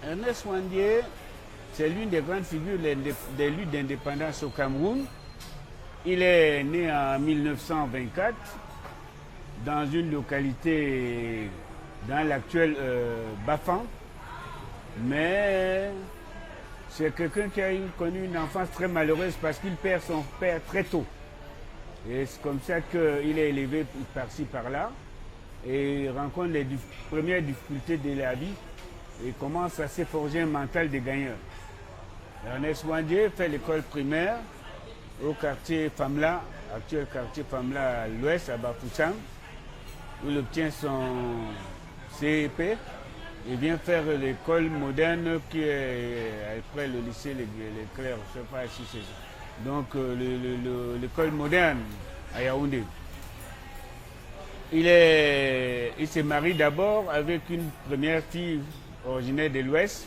Ernest Ouandié, c'est l'une des grandes figures des luttes d'indépendance au Cameroun. Il est né en 1924 dans une localité dans l'actuel Bafang, mais c'est quelqu'un qui a connu une enfance très malheureuse parce qu'il perd son père très tôt. Et c'est comme ça qu'il est élevé par-ci par-là et il rencontre les premières difficultés de la vie et commence à se forger un mental de gagneur. Ernest Ouandié fait l'école primaire au quartier Famla, actuel quartier Famla à l'ouest, à Bafoussam, où il obtient son CEP et vient faire l'école moderne qui est après le lycée Les Clercs, je ne sais pas si c'est ça. Donc l'école moderne à Yaoundé. Il se marie d'abord avec une première fille originaire de l'Ouest,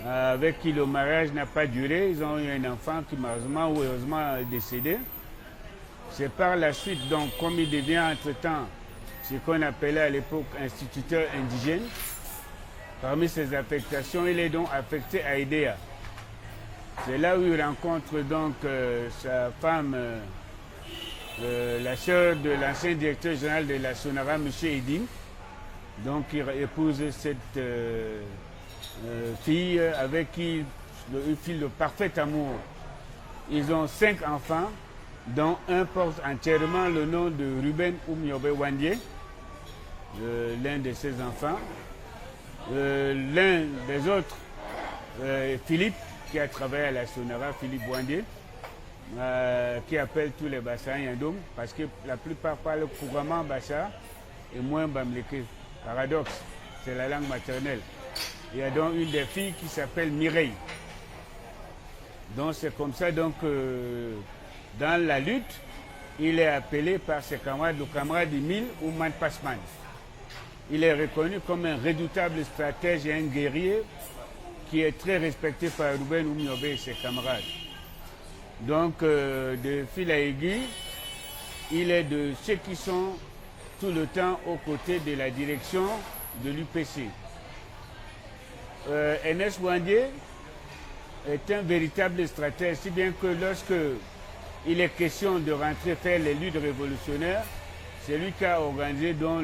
avec qui le mariage n'a pas duré. Ils ont eu un enfant qui malheureusement ou heureusement est décédé. C'est par la suite, donc, comme il devient entre-temps ce qu'on appelait à l'époque instituteur indigène, parmi ses affectations, il est donc affecté à Idéa. C'est là où il rencontre donc sa femme, la sœur de l'ancien directeur général de la Sonara, M. Edine. Donc il épouse cette fille avec qui il file le parfait amour. Ils ont 5 enfants, dont un porte entièrement le nom de Ruben Oumiobe Ouandié, l'un de ses enfants. L'un des autres, Philippe, qui a travaillé à la Sonara, Philippe Ouandié, qui appelle tous les Bassa Yandoum, parce que la plupart parlent couramment Bassa et moins Bamleke. Paradoxe, c'est la langue maternelle. Il y a donc une des filles qui s'appelle Mireille. Donc c'est comme ça, donc, dans la lutte, il est appelé par ses camarades, le camarade Emile ou Man Passman. Il est reconnu comme un redoutable stratège et un guerrier qui est très respecté par Ruben Oumiobe et ses camarades. Donc, de fil à aiguille, il est de ceux qui sont tout le temps aux côtés de la direction de l'UPC. Ernest Ouandié est un véritable stratège, si bien que lorsque il est question de rentrer faire les luttes révolutionnaires, c'est lui qui a organisé donc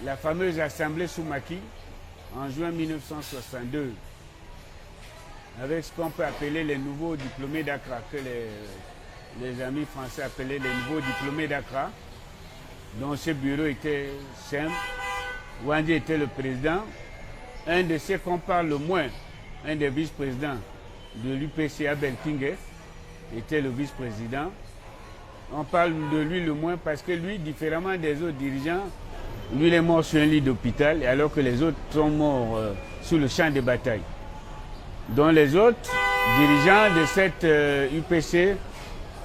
la fameuse assemblée Soumaki en juin 1962, avec ce qu'on peut appeler les nouveaux diplômés d'Accra, que les amis français appelaient les nouveaux diplômés d'Accra, dont ce bureau était simple. Ouandié était le président. Un de ceux qu'on parle le moins, un des vice-présidents de l'UPC, Abel Kingue, était le vice-président. On parle de lui le moins parce que lui, différemment des autres dirigeants, lui il est mort sur un lit d'hôpital, alors que les autres sont morts sur le champ de bataille. Donc les autres dirigeants de cette UPC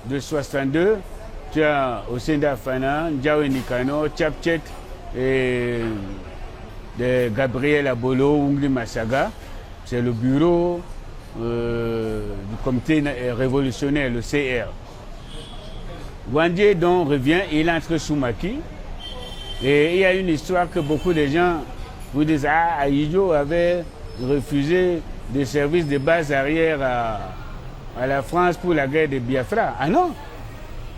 de 62, tu as Osenda Fana, Ndiawe Nikano, Tchapchet et Gabriel Abolo, Ungli Massaga. C'est le bureau du comité révolutionnaire, le CR. Ouandié donc revient, il entre sous Maki. Et il y a une histoire que beaucoup de gens vous disent, ah, Aïdjo avait refusé des services de base arrière à la France pour la guerre de Biafra. Ah non,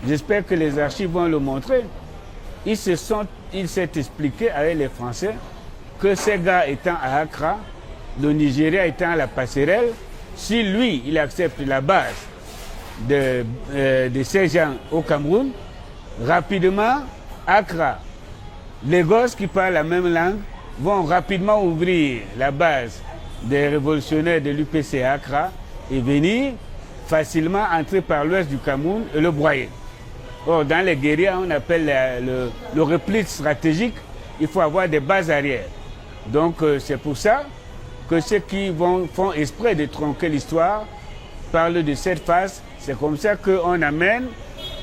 j'espère que les archives vont le montrer. Il s'est expliqué avec les Français que ces gars étant à Accra, le Nigeria étant à la passerelle, si lui, il accepte la base de ces gens au Cameroun, rapidement, Accra, les gosses qui parlent la même langue vont rapidement ouvrir la base des révolutionnaires de l'UPC à Accra et venir facilement entrer par l'ouest du Cameroun et le broyer. Or, dans les guérillas, on appelle le repli stratégique, il faut avoir des bases arrière. Donc, c'est pour ça que ceux qui font exprès de tronquer l'histoire parlent de cette phase. C'est comme ça qu'on amène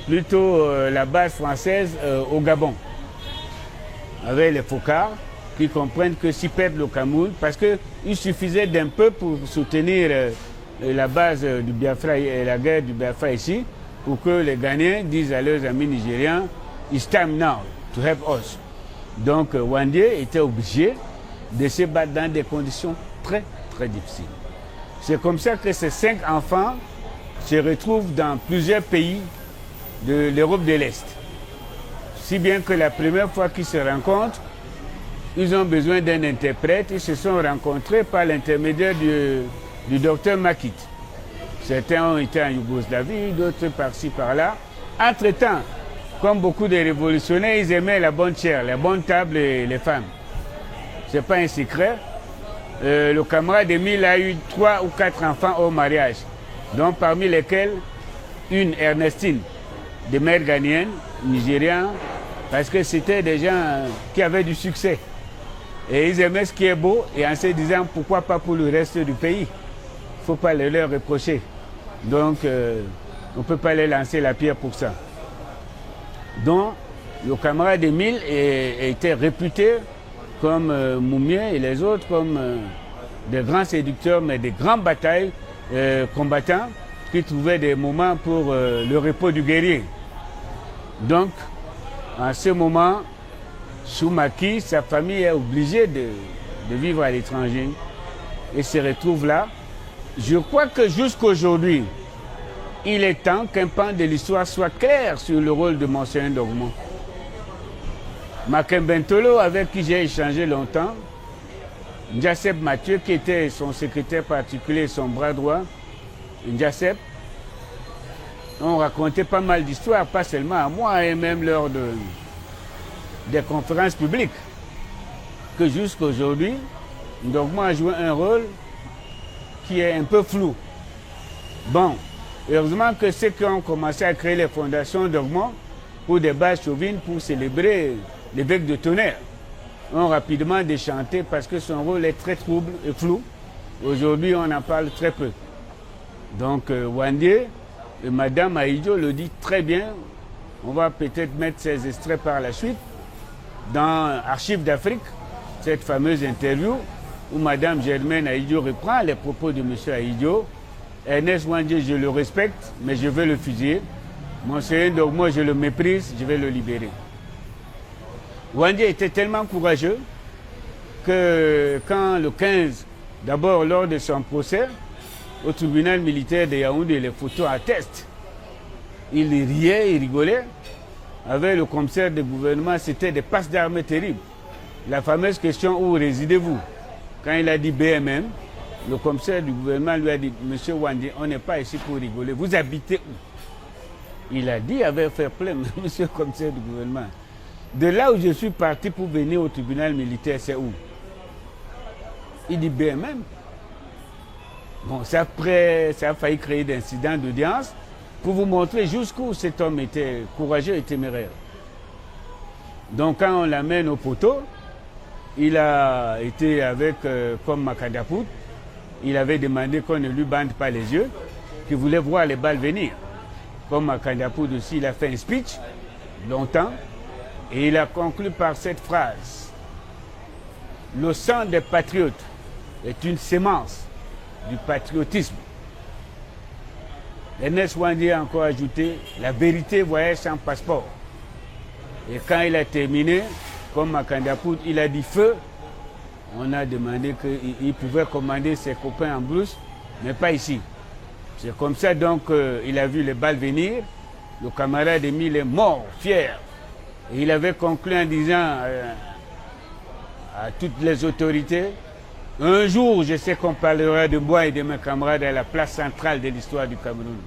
plutôt la base française au Gabon, avec les Focards qui comprennent que s'ils perdent le Cameroun, parce qu'il suffisait d'un peu pour soutenir la base du Biafra et la guerre du Biafra ici, pour que les Ghanéens disent à leurs amis nigérians, it's time now to help us. Donc Ouandié était obligé de se battre dans des conditions très, très difficiles. C'est comme ça que ces 5 enfants se retrouvent dans plusieurs pays de l'Europe de l'Est. Si bien que la première fois qu'ils se rencontrent, ils ont besoin d'un interprète. Ils se sont rencontrés par l'intermédiaire du docteur Makit. Certains ont été en Yougoslavie, d'autres par-ci, par-là. Entre-temps, comme beaucoup de révolutionnaires, ils aimaient la bonne chair, la bonne table et les femmes. Ce n'est pas un secret. Le camarade Émile a eu 3 ou 4 enfants au mariage, donc parmi lesquels une Ernestine, de mère ghanéenne, nigériane, parce que c'était des gens qui avaient du succès. Et ils aimaient ce qui est beau, et en se disant pourquoi pas pour le reste du pays. Il ne faut pas le leur reprocher. Donc, on ne peut pas les lancer la pierre pour ça. Donc, le camarade Émile était réputé comme Moumié et les autres comme des grands séducteurs, mais des grandes batailles combattants qui trouvaient des moments pour le repos du guerrier. Donc, en ce moment, sous Macky, sa famille est obligée de vivre à l'étranger et se retrouve là. Je crois que jusqu'aujourd'hui, il est temps qu'un pan de l'histoire soit clair sur le rôle de Monseigneur Ndogmo. Makembentolo, avec qui j'ai échangé longtemps, Njasep Mathieu, qui était son secrétaire particulier, son bras droit, Njasep, on racontait pas mal d'histoires, pas seulement à moi, et même lors des conférences publiques, que jusqu'aujourd'hui, Ndogmo a joué un rôle qui est un peu flou. Bon, heureusement que ceux qui ont commencé à créer les fondations Ndogmo pour des bases chauvines, pour célébrer l'évêque de Tonnerre, ont rapidement déchanté parce que son rôle est très trouble et flou. Aujourd'hui, on en parle très peu. Donc, Wandié et Madame Ahidjo le dit très bien. On va peut-être mettre ces extraits par la suite dans Archives d'Afrique, cette fameuse interview où Madame Germaine Ahidjo reprend les propos de M. Ahidjo. Ernest Wandié, je le respecte, mais je vais le fusiller. Monseigneur Ndogmo, je le méprise, je vais le libérer. Wandié était tellement courageux que quand le 15, d'abord lors de son procès, au tribunal militaire de Yaoundé, les photos attestent, il riait, il rigolait. Avec le commissaire de gouvernement, c'était des passes d'armes terribles. La fameuse question, où résidez-vous? Quand il a dit BMM, le commissaire du gouvernement lui a dit, Monsieur Wandié, on n'est pas ici pour rigoler, vous habitez où? Il a dit avec fair play, Monsieur le commissaire du gouvernement, de là où je suis parti pour venir au tribunal militaire, c'est où? Il dit BMM. Bon, ça a failli créer des incidents d'audience pour vous montrer jusqu'où cet homme était courageux et téméraire. Donc quand on l'amène au poteau, il a été avec, comme Makandaput, il avait demandé qu'on ne lui bande pas les yeux, qu'il voulait voir les balles venir. Comme Makandaput aussi, il a fait un speech, longtemps, et il a conclu par cette phrase. Le sang des patriotes est une sémence du patriotisme. Ernest Wandié a encore ajouté, la vérité voyage sans passeport. Et quand il a terminé, comme Makandaput, il a dit feu. On a demandé qu'il pouvait commander ses copains en brousse, mais pas ici. C'est comme ça donc il a vu les balles venir. Le camarade Émile est mort, fier. Et il avait conclu en disant à toutes les autorités, un jour, je sais qu'on parlera de moi et de mes camarades à la place centrale de l'histoire du Cameroun.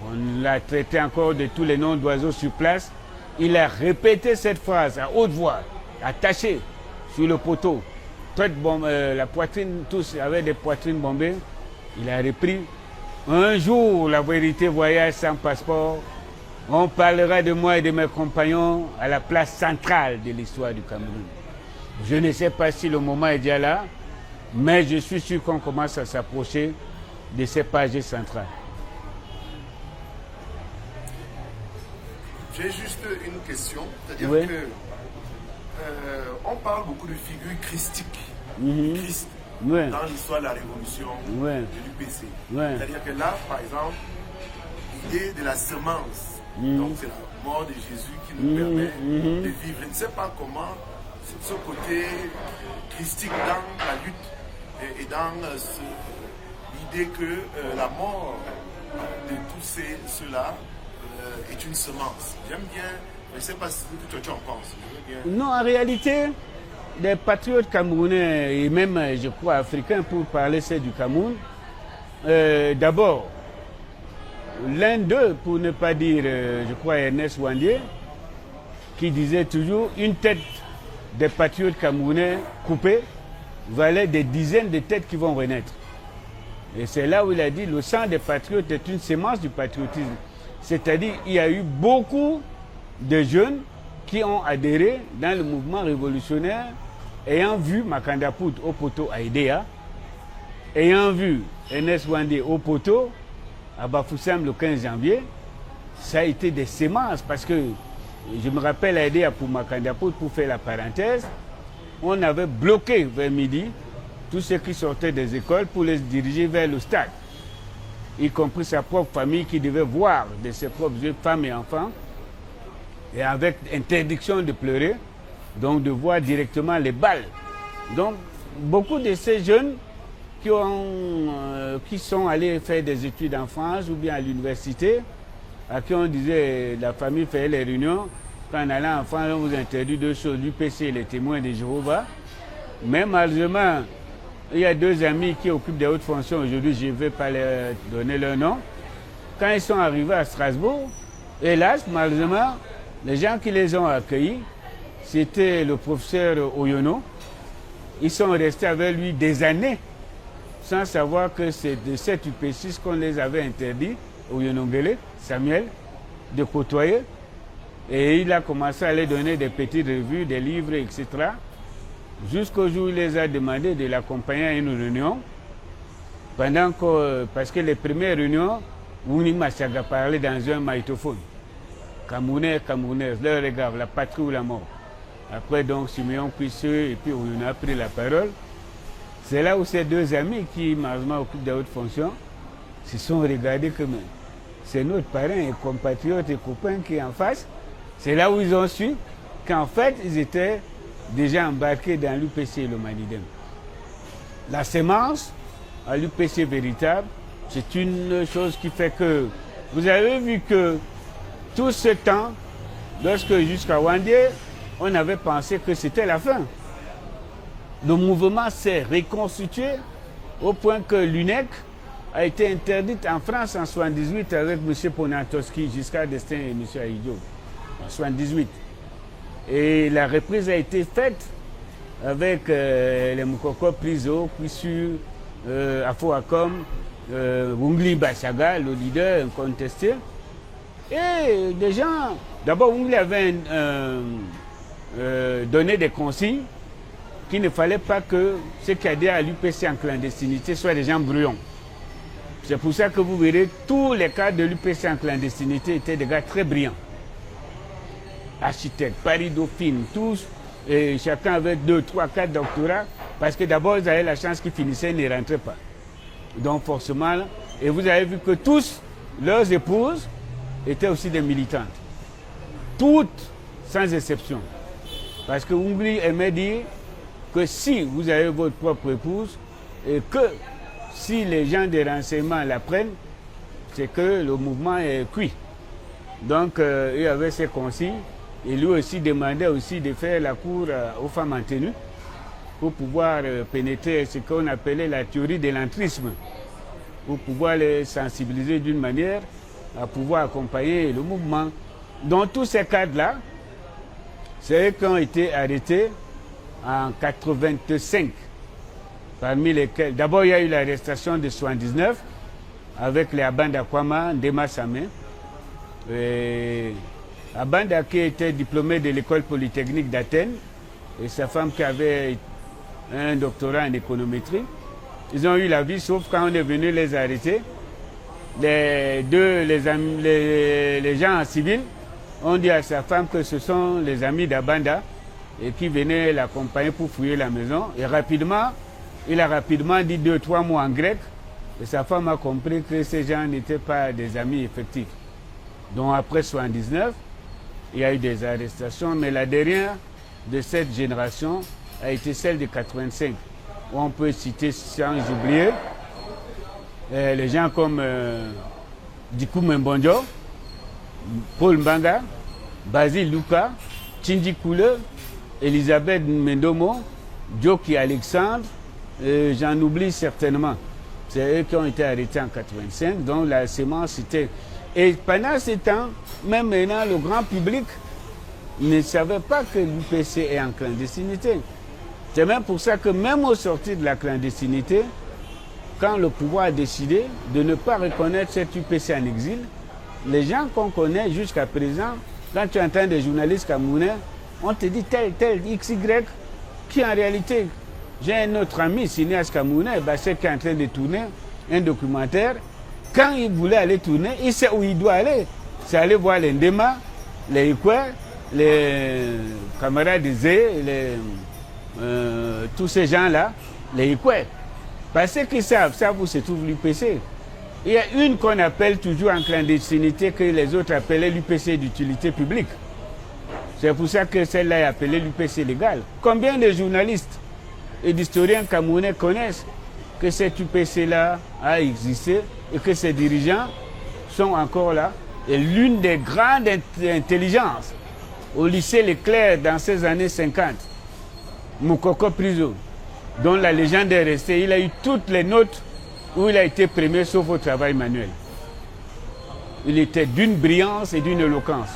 On l'a traité encore de tous les noms d'oiseaux sur place. Il a répété cette phrase à haute voix, attachée sur le poteau. La poitrine, tous avaient des poitrines bombées. Il a repris. Un jour, la vérité voyage sans passeport. On parlera de moi et de mes compagnons à la place centrale de l'histoire du Cameroun. Je ne sais pas si le moment est déjà là, mais je suis sûr qu'on commence à s'approcher de ces pages centrales. J'ai juste une question, c'est-à-dire oui. que on parle beaucoup de figures christiques, Christ, oui. dans l'histoire de la révolution oui. de l'UPC. Oui. C'est-à-dire que là, par exemple, l'idée de la semence, donc c'est la mort de Jésus qui nous permet de vivre. Je ne sais pas comment ce côté mystique dans la lutte et dans l'idée que la mort de tous ceux-là est une semence. J'aime bien, je ne sais pas ce que tu en penses. Non, en réalité, les patriotes camerounais et même, je crois, africains, pour parler c'est du Cameroun, d'abord, l'un d'eux, pour ne pas dire, je crois, Ernest Ouandié, qui disait toujours une tête des patriotes camerounais coupée valait des dizaines de têtes qui vont renaître. Et c'est là où il a dit le sang des patriotes est une sémence du patriotisme. C'est-à-dire il y a eu beaucoup de jeunes qui ont adhéré dans le mouvement révolutionnaire, ayant vu Makanda Pout au poteau à Idéa, ayant vu Ernest Ouandié au poteau à Bafoussam le 15 janvier. Ça a été des sémences parce que je me rappelle à Idéa pour Makanda Pout, pour faire la parenthèse, on avait bloqué vers midi tous ceux qui sortaient des écoles pour les diriger vers le stade, y compris sa propre famille qui devait voir de ses propres yeux femmes et enfants, et avec interdiction de pleurer, donc de voir directement les balles. Donc beaucoup de ces jeunes qui sont allés faire des études en France ou bien à l'université, à qui on disait, la famille fait les réunions, quand on allait en France, on vous interdit deux choses, l'UPC et les témoins de Jéhovah. Mais malheureusement, il y a deux amis qui occupent des hautes fonctions aujourd'hui, je ne vais pas leur donner leur nom. Quand ils sont arrivés à Strasbourg, hélas, malheureusement, les gens qui les ont accueillis, c'était le professeur Oyono. Ils sont restés avec lui des années, sans savoir que c'est de cet UP6 qu'on les avait interdits, Oyonongele, Samuel, de côtoyer. Et il a commencé à les donner des petites revues, des livres, etc. Jusqu'au jour où il les a demandé de l'accompagner à une réunion. Parce que les premières réunions, Ouni Machaga parlait dans un magnétophone. Camerounais, Camerounaises, leur regard, la patrie ou la mort. Après donc Siméon Puisseux et puis on a pris la parole. C'est là où ces deux amis qui malheureusement occupent des hautes fonctions se sont regardés comme c'est notre parrain et compatriote et copain qui est en face. C'est là où ils ont su qu'en fait ils étaient déjà embarqués dans l'UPC et le Manidem. La sémence à l'UPC véritable, c'est une chose qui fait que vous avez vu que tout ce temps, lorsque jusqu'à Ouandié, on avait pensé que c'était la fin. Le mouvement s'est reconstitué au point que l'UNEC a été interdite en France en 1978 avec M. Ponatowski jusqu'à Destin et M. Aïdjo. En 1978. Et la reprise a été faite avec les Moukoko Priso, Kwissu, Afo Akom, Wungli Bachaga, le leader incontesté. Et des gens, d'abord Wungli avait donné des consignes qu'il ne fallait pas que ceux qui adhèrent à l'UPC en clandestinité soient des gens bruyants. C'est pour ça que vous verrez tous les cadres de l'UPC en clandestinité étaient des gars très brillants. Architectes, Paris Dauphine, tous, et chacun avait 2, 3, 4 doctorats, parce que d'abord ils avaient la chance qu'ils finissaient, ils ne rentraient pas. Donc forcément, et vous avez vu que tous, leurs épouses, étaient aussi des militantes. Toutes, sans exception. Parce que Oungli aimait dire que si vous avez votre propre épouse, et que si les gens des renseignements la prennent, c'est que le mouvement est cuit. Donc il y avait ces consignes. Et lui aussi demandait aussi de faire la cour aux femmes en tenue pour pouvoir pénétrer ce qu'on appelait la théorie de l'entrisme, pour pouvoir les sensibiliser d'une manière à pouvoir accompagner le mouvement. Dans tous ces cadres-là, c'est eux qui ont été arrêtés en 1985, parmi lesquels, d'abord il y a eu l'arrestation de 1979 avec les Abanda Kwama, Ndema Samé, Abanda qui était diplômé de l'école polytechnique d'Athènes et sa femme qui avait un doctorat en économétrie. Ils ont eu la vie sauf quand on est venu les arrêter. Les gens en civil ont dit à sa femme que ce sont les amis d'Abanda et qui venaient l'accompagner pour fouiller la maison. Et rapidement, il a rapidement dit 2-3 mots en grec et sa femme a compris que ces gens n'étaient pas des amis effectifs. Donc après 1979, il y a eu des arrestations, mais la dernière de cette génération a été celle de 85, où on peut citer sans oublier les gens comme Dikou Mbonjo, Paul Mbanga, Basile Luka, Tchindi Koule, Elisabeth Mendomo, Djoki Alexandre, j'en oublie certainement. C'est eux qui ont été arrêtés en 85, dont la sémence était... Et pendant ce temps, même maintenant, le grand public ne savait pas que l'UPC est en clandestinité. C'est même pour ça que même au sortir de la clandestinité, quand le pouvoir a décidé de ne pas reconnaître cette UPC en exil, les gens qu'on connaît jusqu'à présent, quand tu entends des journalistes camerounais, on te dit tel, XY, qui en réalité, j'ai un autre ami, cinéaste camerounais, Bassek, qui est en train de tourner un documentaire. Quand il voulait aller tourner, il sait où il doit aller. C'est aller voir les Ndema, les Ikwe, les camarades de Zé, tous ces gens-là, les Ikwe. Parce qu'ils savent où se trouve l'UPC. Il y a une qu'on appelle toujours en clandestinité que les autres appelaient l'UPC d'utilité publique. C'est pour ça que celle-là est appelée l'UPC légale. Combien de journalistes et d'historiens camerounais connaissent que cette UPC-là a existé et que ses dirigeants sont encore là? Et l'une des grandes intelligences au lycée Leclerc dans ces années 50, Moukoko Priso, dont la légende est restée, il a eu toutes les notes où il a été premier sauf au travail manuel. Il était d'une brillance et d'une éloquence.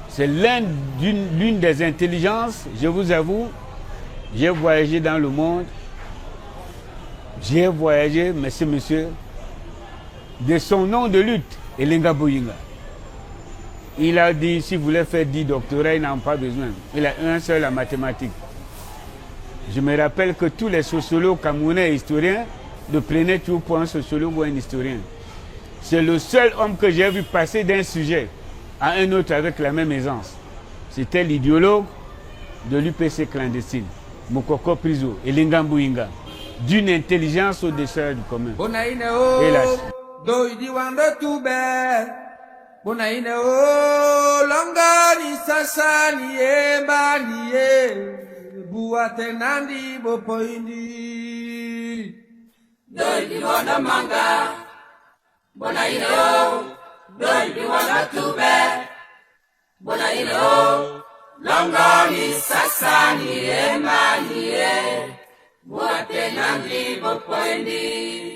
C'est l'une des intelligences, je vous avoue, j'ai voyagé dans le monde, j'ai voyagé, monsieur, de son nom de lutte, Elenga Boyinga. Il a dit, s'il voulait faire 10 doctorats, il n'en a pas besoin. Il a un seul en mathématiques. Je me rappelle que tous les sociologues camerounais et historiens le prenaient toujours pour un sociologue ou un historien. C'est le seul homme que j'ai vu passer d'un sujet à un autre avec la même aisance. C'était l'idéologue de l'UPC clandestine, Moukoko Priso, Elenga Boyinga, d'une intelligence au-dessus du commun. Hélas. Buatenandi bopoindi Doi wana manga Bona ino Doi wana tube Bona ino Langani sasani emani Buatenandi bopoindi